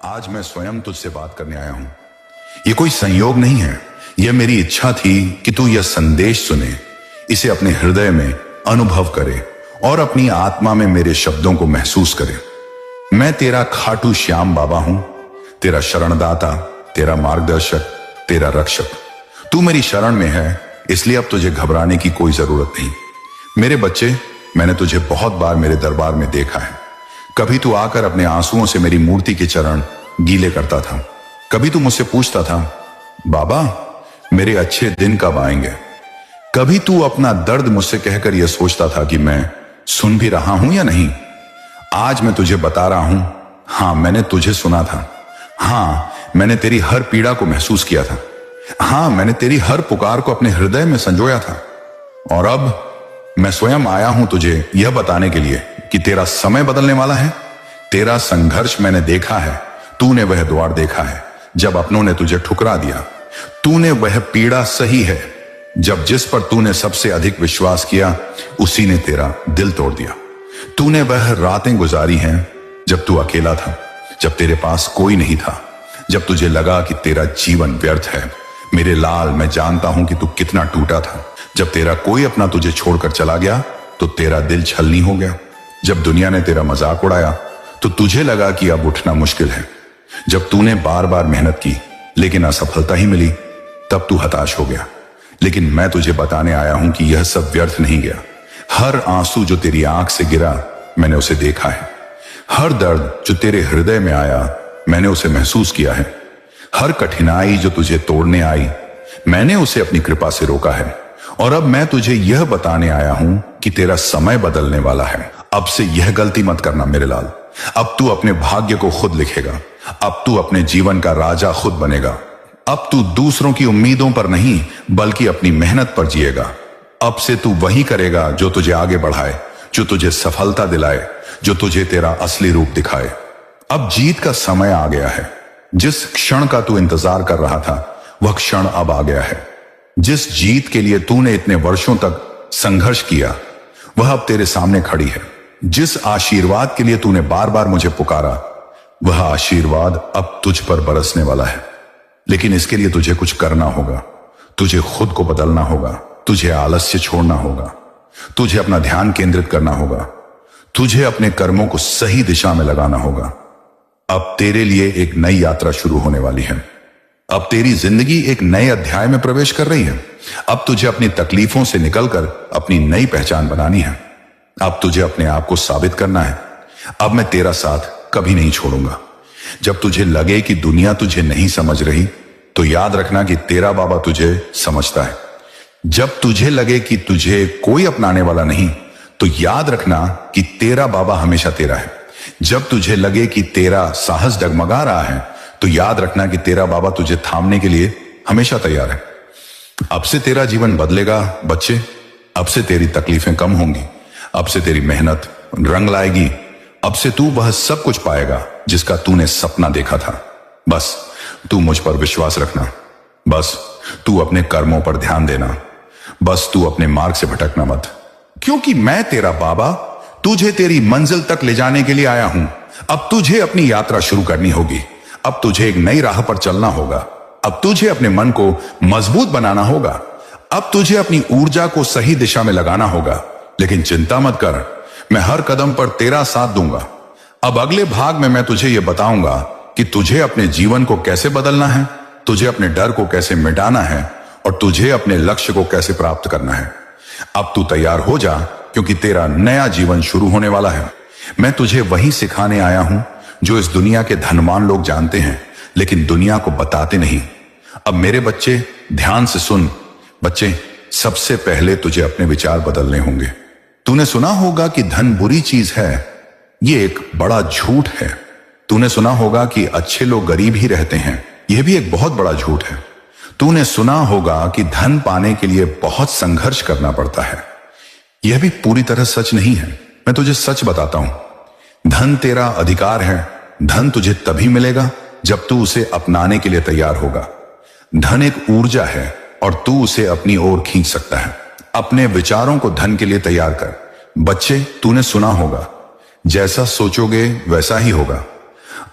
आज मैं स्वयं तुझसे बात करने आया हूं। ये कोई संयोग नहीं है, यह मेरी इच्छा थी कि तू यह संदेश सुने, इसे अपने हृदय में अनुभव करे और अपनी आत्मा में मेरे शब्दों को महसूस करे। मैं तेरा खाटू श्याम बाबा हूं, तेरा शरणदाता, तेरा मार्गदर्शक, तेरा रक्षक। तू मेरी शरण में है, इसलिए अब तुझे घबराने की कोई जरूरत नहीं। मेरे बच्चे, मैंने तुझे बहुत बार मेरे दरबार में देखा है। कभी तू आकर अपने आंसुओं से मेरी मूर्ति के चरण गीले करता था। कभी तू मुझसे पूछता था, बाबा मेरे अच्छे दिन कब आएंगे। कभी तू अपना दर्द मुझसे कहकर यह सोचता था कि मैं सुन भी रहा हूं या नहीं। आज मैं तुझे बता रहा हूं, हां मैंने तुझे सुना था। हां मैंने तेरी हर पीड़ा को महसूस किया था। हां मैंने तेरी हर पुकार को अपने हृदय में संजोया था। और अब मैं स्वयं आया हूं तुझे यह बताने के लिए कि तेरा समय बदलने वाला है। तेरा संघर्ष मैंने देखा है, तूने वह द्वार देखा है जब अपनों ने तुझे ठुकरा दिया। तूने वह पीड़ा सही है जब जिस पर तूने सबसे अधिक विश्वास किया उसी ने तेरा दिल तोड़ दिया। तूने वह रातें गुजारी हैं जब तू अकेला था, जब तेरे पास कोई नहीं था, जब तुझे लगा कि तेरा जीवन व्यर्थ है। मेरे लाल, मैं जानता हूं कि तू कितना टूटा था। जब तेरा कोई अपना तुझे छोड़कर चला गया तो तेरा दिल छलनी हो गया। जब दुनिया ने तेरा मजाक उड़ाया तो तुझे लगा कि अब उठना मुश्किल है। जब तूने बार बार मेहनत की लेकिन असफलता ही मिली, तब तू हताश हो गया। लेकिन मैं तुझे बताने आया हूं कि यह सब व्यर्थ नहीं गया। हर आंसू जो तेरी आंख से गिरा, मैंने उसे देखा है। हर दर्द जो तेरे हृदय में आया, मैंने उसे महसूस किया है। हर कठिनाई जो तुझे तोड़ने आई, मैंने उसे अपनी कृपा से रोका है। और अब मैं तुझे यह बताने आया हूं कि तेरा समय बदलने वाला है। अब से यह गलती मत करना मेरे लाल। अब तू अपने भाग्य को खुद लिखेगा। अब तू अपने जीवन का राजा खुद बनेगा। अब तू दूसरों की उम्मीदों पर नहीं बल्कि अपनी मेहनत पर जिएगा। अब से तू वही करेगा जो तुझे आगे बढ़ाए, जो तुझे सफलता दिलाए, जो तुझे तेरा असली रूप दिखाए। अब जीत का समय आ गया है। जिस क्षण का तू इंतजार कर रहा था, वह क्षण अब आ गया है। जिस जीत के लिए तूने इतने वर्षों तक संघर्ष किया, वह अब तेरे सामने खड़ी है। जिस आशीर्वाद के लिए तूने बार बार मुझे पुकारा, वह आशीर्वाद अब तुझ पर बरसने वाला है। लेकिन इसके लिए तुझे कुछ करना होगा। तुझे खुद को बदलना होगा। तुझे आलस्य छोड़ना होगा। तुझे अपना ध्यान केंद्रित करना होगा। तुझे अपने कर्मों को सही दिशा में लगाना होगा। अब तेरे लिए एक नई यात्रा शुरू होने वाली है। अब तेरी जिंदगी एक नए अध्याय में प्रवेश कर रही है। अब तुझे अपनी तकलीफों से निकलकर अपनी नई पहचान बनानी है। अब तुझे अपने आप को साबित करना है। अब मैं तेरा साथ कभी नहीं छोड़ूंगा। जब तुझे लगे कि दुनिया तुझे नहीं समझ रही, तो याद रखना कि तेरा बाबा तुझे समझता है। जब तुझे लगे कि तुझे कोई अपनाने वाला नहीं, तो याद रखना कि तेरा बाबा हमेशा तेरा है। जब तुझे लगे कि तेरा साहस डगमगा रहा है, तो याद रखना कि तेरा बाबा तुझे थामने के लिए हमेशा तैयार है। अब से तेरा जीवन बदलेगा बच्चे। अब से तेरी तकलीफें कम होंगी। अब से तेरी मेहनत रंग लाएगी। अब से तू वह सब कुछ पाएगा जिसका तूने सपना देखा था। बस तू मुझ पर विश्वास रखना। बस तू अपने कर्मों पर ध्यान देना। बस तू अपने मार्ग से भटकना मत, क्योंकि मैं तेरा बाबा तुझे तेरी मंजिल तक ले जाने के लिए आया हूं। अब तुझे अपनी यात्रा शुरू करनी होगी। अब तुझे एक नई राह पर चलना होगा। अब तुझे अपने मन को मजबूत बनाना होगा। अब तुझे अपनी ऊर्जा को सही दिशा में लगाना होगा। लेकिन चिंता मत कर, मैं हर कदम पर तेरा साथ दूंगा। अब अगले भाग में मैं तुझे यह बताऊंगा कि तुझे अपने जीवन को कैसे बदलना है, तुझे अपने डर को कैसे मिटाना है और तुझे अपने लक्ष्य को कैसे प्राप्त करना है। अब तू तैयार हो जा, क्योंकि तेरा नया जीवन शुरू होने वाला है। मैं तुझे वही सिखाने आया हूं जो इस दुनिया के धनवान लोग जानते हैं, लेकिन दुनिया को बताते नहीं। अब मेरे बच्चे ध्यान से सुन। बच्चे, सबसे पहले तुझे अपने विचार बदलने होंगे। तूने सुना होगा कि धन बुरी चीज है। यह एक बड़ा झूठ है। तूने सुना होगा कि अच्छे लोग गरीब ही रहते हैं। यह भी एक बहुत बड़ा झूठ है। तूने सुना होगा कि धन पाने के लिए बहुत संघर्ष करना पड़ता है। यह भी पूरी तरह सच नहीं है। मैं तुझे सच बताता हूं। धन तेरा अधिकार है। धन तुझे तभी मिलेगा जब तू उसे अपनाने के लिए तैयार होगा। धन एक ऊर्जा है और तू उसे अपनी ओर खींच सकता है। अपने विचारों को धन के लिए तैयार कर। बच्चे, तूने सुना होगा, जैसा सोचोगे वैसा ही होगा।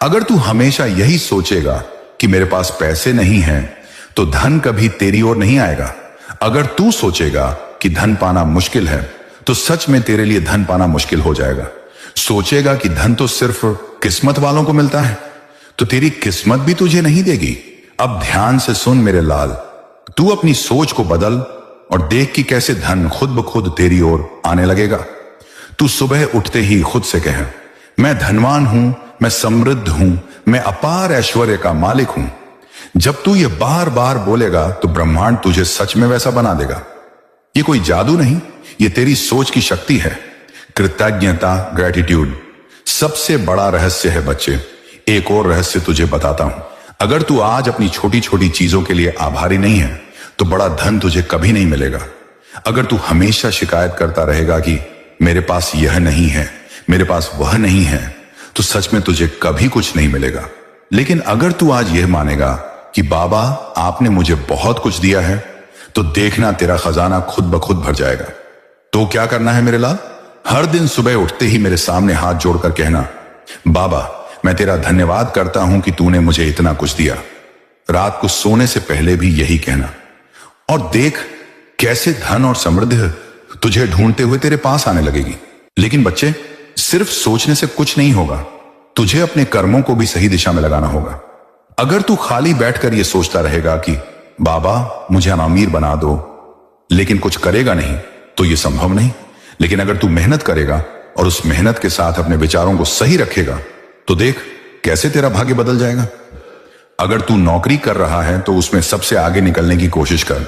अगर तू हमेशा यही सोचेगा कि मेरे पास पैसे नहीं हैं, तो धन कभी तेरी ओर नहीं आएगा। अगर तू सोचेगा कि धन पाना मुश्किल है, तो सच में तेरे लिए धन पाना मुश्किल हो जाएगा। सोचेगा कि धन तो सिर्फ किस्मत वालों को मिलता है, तो तेरी किस्मत भी तुझे नहीं देगी। अब ध्यान से सुन मेरे लाल, तू अपनी सोच को बदल और देख कि कैसे धन खुद ब खुद तेरी ओर आने लगेगा। तू सुबह उठते ही खुद से कह, मैं धनवान हूं, मैं समृद्ध हूं, मैं अपार ऐश्वर्य का मालिक हूं। जब तू ये बार बार बोलेगा तो ब्रह्मांड तुझे सच में वैसा बना देगा। ये कोई जादू नहीं, ये तेरी सोच की शक्ति है। कृतज्ञता, ग्रेटिट्यूड सबसे बड़ा रहस्य है बच्चे। एक और रहस्य तुझे बताता हूं। अगर तू आज अपनी छोटी छोटी चीजों के लिए आभारी नहीं है, तो बड़ा धन तुझे कभी नहीं मिलेगा। अगर तू हमेशा शिकायत करता रहेगा कि मेरे पास यह नहीं है, मेरे पास वह नहीं है, तो सच में तुझे कभी कुछ नहीं मिलेगा। लेकिन अगर तू आज यह मानेगा कि बाबा आपने मुझे बहुत कुछ दिया है, तो देखना तेरा खजाना खुद ब खुद भर जाएगा। तो क्या करना है मेरे लाल? हर दिन सुबह उठते ही मेरे सामने हाथ जोड़कर कहना, बाबा मैं तेरा धन्यवाद करता हूं कि तूने मुझे इतना कुछ दिया। रात को सोने से पहले भी यही कहना, और देख कैसे धन और समृद्धि तुझे ढूंढते हुए तेरे पास आने लगेगी। लेकिन बच्चे, सिर्फ सोचने से कुछ नहीं होगा, तुझे अपने कर्मों को भी सही दिशा में लगाना होगा। अगर तू खाली बैठकर यह सोचता रहेगा कि बाबा मुझे अमीर बना दो, लेकिन कुछ करेगा नहीं, तो यह संभव नहीं। लेकिन अगर तू मेहनत करेगा और उस मेहनत के साथ अपने विचारों को सही रखेगा, तो देख कैसे तेरा भाग्य बदल जाएगा। अगर तू नौकरी कर रहा है तो उसमें सबसे आगे निकलने की कोशिश कर।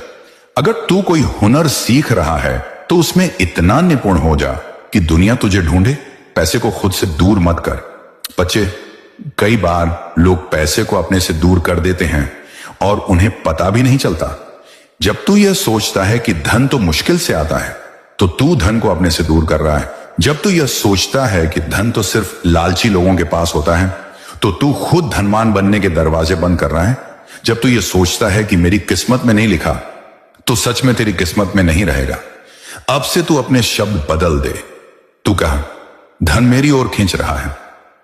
अगर तू कोई हुनर सीख रहा है तो उसमें इतना निपुण हो जा कि दुनिया तुझे ढूंढे। पैसे को खुद से दूर मत कर। बच्चे, कई बार लोग पैसे को अपने से दूर कर देते हैं और उन्हें पता भी नहीं चलता। जब तू यह सोचता है कि धन तो मुश्किल से आता है, तो तू धन को अपने से दूर कर रहा है। जब तू यह सोचता है कि धन तो सिर्फ लालची लोगों के पास होता है, तो तू खुद धनवान बनने के दरवाजे बंद कर रहा है। जब तू यह सोचता है कि मेरी किस्मत में नहीं लिखा, तो सच में तेरी किस्मत में नहीं रहेगा। अब से तू अपने शब्द बदल दे। तू कह, धन मेरी ओर खींच रहा है।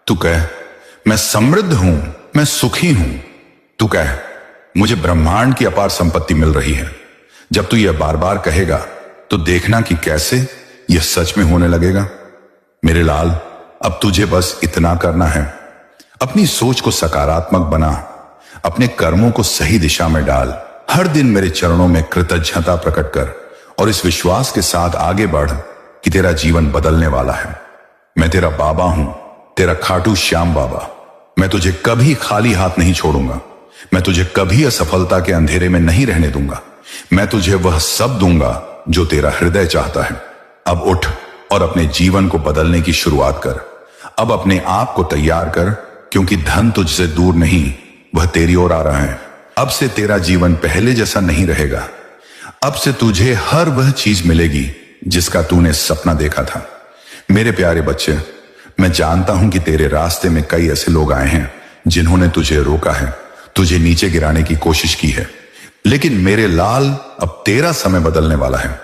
तू कह, मैं समृद्ध हूं, मैं सुखी हूं। तू कह, मुझे ब्रह्मांड की अपार संपत्ति मिल रही है। जब तू यह बार बार कहेगा, तो देखना कि कैसे यह सच में होने लगेगा। मेरे लाल, अब तुझे बस इतना करना है, अपनी सोच को सकारात्मक बना, अपने कर्मों को सही दिशा में डाल। हर दिन मेरे चरणों में कृतज्ञता प्रकट कर और इस विश्वास के साथ आगे बढ़ कि तेरा जीवन बदलने वाला है। मैं तेरा बाबा हूं, तेरा खाटू श्याम बाबा। मैं तुझे कभी खाली हाथ नहीं छोड़ूंगा। मैं तुझे कभी असफलता के अंधेरे में नहीं रहने दूंगा। मैं तुझे वह सब दूंगा जो तेरा हृदय चाहता है। अब उठ और अपने जीवन को बदलने की शुरुआत कर। अब अपने आप को तैयार कर, क्योंकि धन तुझसे दूर नहीं, वह तेरी ओर आ रहा है। अब से तेरा जीवन पहले जैसा नहीं रहेगा। अब से तुझे हर वह चीज मिलेगी जिसका तूने सपना देखा था। मेरे प्यारे बच्चे, मैं जानता हूं कि तेरे रास्ते में कई ऐसे लोग आए हैं जिन्होंने तुझे रोका है, तुझे नीचे गिराने की कोशिश की है। लेकिन मेरे लाल, अब तेरा समय बदलने वाला है।